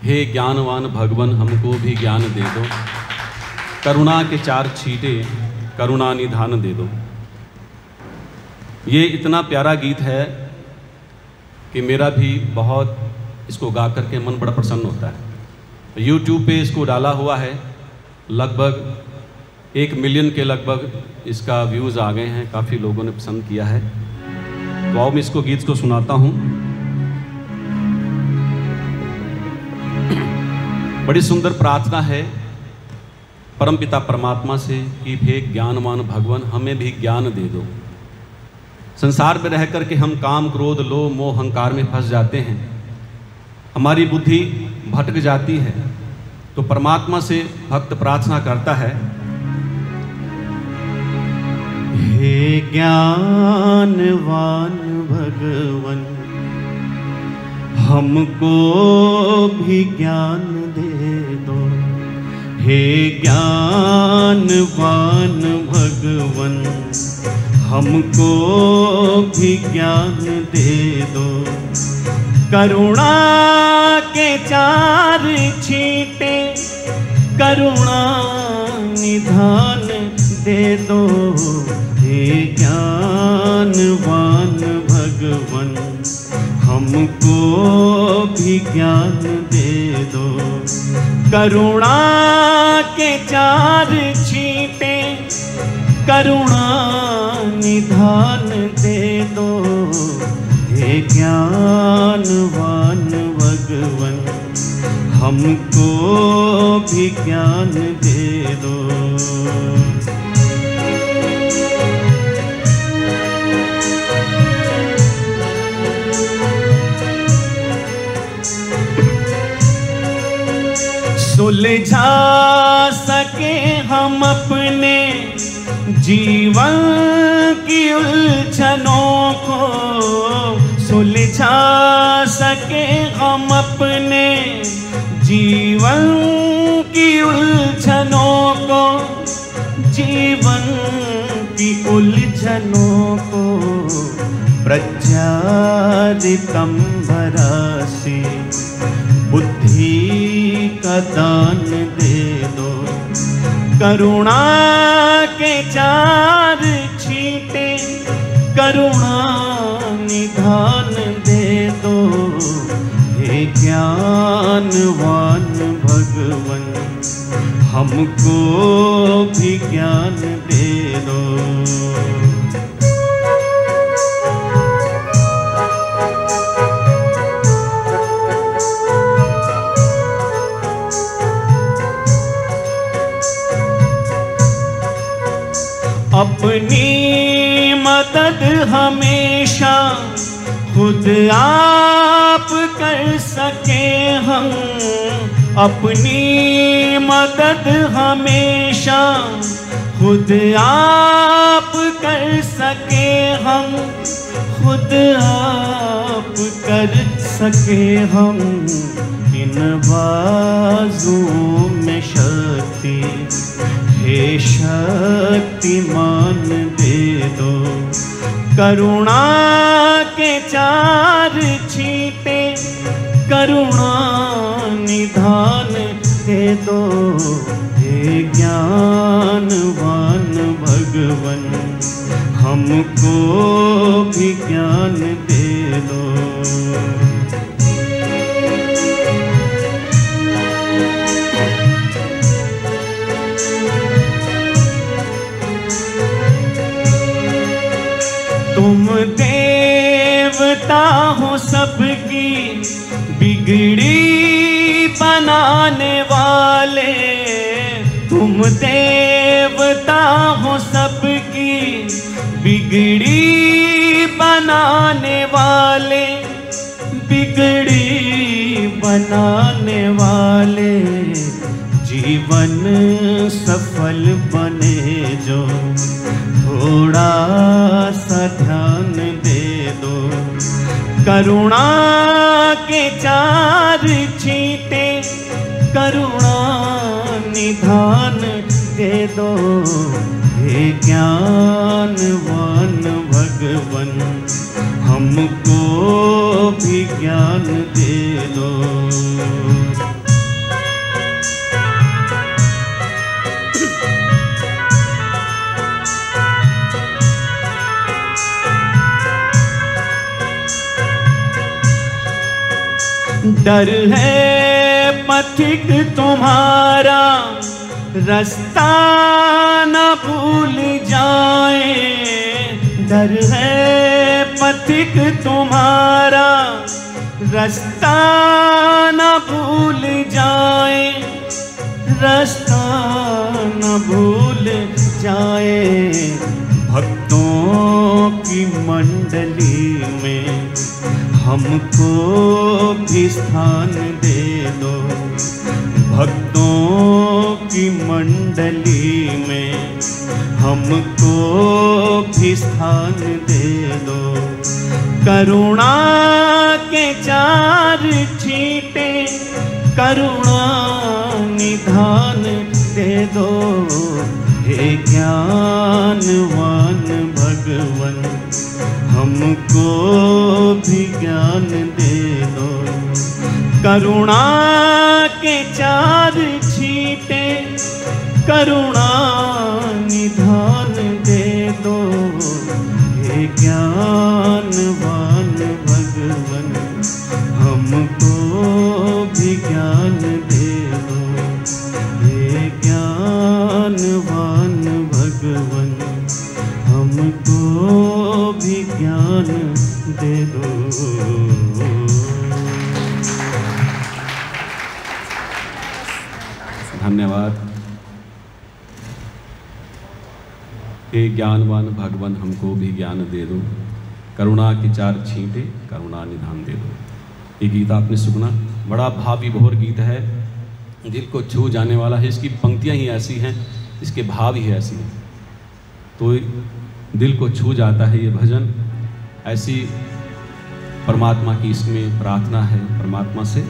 हे ज्ञानवान भगवन हमको भी ज्ञान दे दो, करुणा के 4 छींटे करुणा निधान दे दो। ये इतना प्यारा गीत है कि मेरा भी बहुत इसको गा करके मन बड़ा प्रसन्न होता है। YouTube पे इसको डाला हुआ है, लगभग 1 मिलियन के लगभग इसका व्यूज़ आ गए हैं, काफ़ी लोगों ने पसंद किया है। तो आओ मैं इसको गीत को सुनाता हूँ। बड़ी सुंदर प्रार्थना है परमपिता परमात्मा से कि हे ज्ञानवान भगवान हमें भी ज्ञान दे दो। संसार में रह कर के हम काम क्रोध लोभ मोह अहंकार में फंस जाते हैं, हमारी बुद्धि भटक जाती है। तो परमात्मा से भक्त प्रार्थना करता है, हे ज्ञानवान भगवन हमको भी ज्ञान दे दो। हे ज्ञानवान भगवन हमको भी ज्ञान दे दो। करुणा के 4 छींटे करुणा निधान दे दो। हे ज्ञानवान भगवन हमको भी ज्ञान दे दो। करुणा के 4 छींटे करुणा निधान दे दो। हे ज्ञानवान भगवन हमको भी ज्ञान दे दो। सुलझा सके हम अपने जीवन की उलझनों को, सुलझा सके हम अपने जीवन की उलझनों को, जीवन की उलझनों को प्रज्ञादितंबरासि बुद्धि का दान दे दो। करुणा के 4 छींटे करुणा निधान दे दो। हे ज्ञानवान भगवन हमको भी ज्ञान दे दो। अपनी मदद हमेशा खुद आप कर सके हम, अपनी मदद हमेशा खुद आप कर सके हम, खुद आप कर सके हम। इन बाजुओं में शक्ति हे शक्तिमान दे दो। करुणा के 4 छींटे करुणा निधान दे दो। हे ज्ञानवान भगवन हमको भी ज्ञान दे दो। तुम देवता हो सबकी बिगड़ी बनाने वाले, तुम देवता हो सबकी बिगड़ी बनाने वाले, बिगड़ी बनाने वाले। जीवन सफल बने जो थोड़ा सा ध्यान दे दो। करुणा के 4 छींटे करुणा निधान दे दो। हे ज्ञानवान भगवन हमको भी ज्ञान दे दो। डर है पथिक तुम्हारा रास्ता न भूल जाए, डर है पथिक तुम्हारा रास्ता न भूल जाए, रास्ता न भूल जाए। भक्तों की मंडली में हमको भी स्थान दे दो, भक्तों की मंडली में हमको भी स्थान दे दो। करुणा के चार छींटे करुणा निधान दे दो, हे ज्ञानवान भगवन हमको भी ज्ञान दे दो। करुणा के चार छींटे करुणा निधान दे दो, हे ज्ञानवान भगवन हमको भी ज्ञान दे दो, हे ज्ञानवान भगवन हमको भी ज्ञान दे दो। धन्यवाद। हे ज्ञानवान भगवान हमको भी ज्ञान दे दो, करुणा की चार छींटे करुणा निधान दे दो। ये गीत आपने सुना, बड़ा भाव विभोर गीत है, दिल को छू जाने वाला है। इसकी पंक्तियां ही ऐसी हैं, इसके भाव ही ऐसी हैं, तो दिल को छू जाता है ये भजन। ऐसी परमात्मा की इसमें प्रार्थना है परमात्मा से।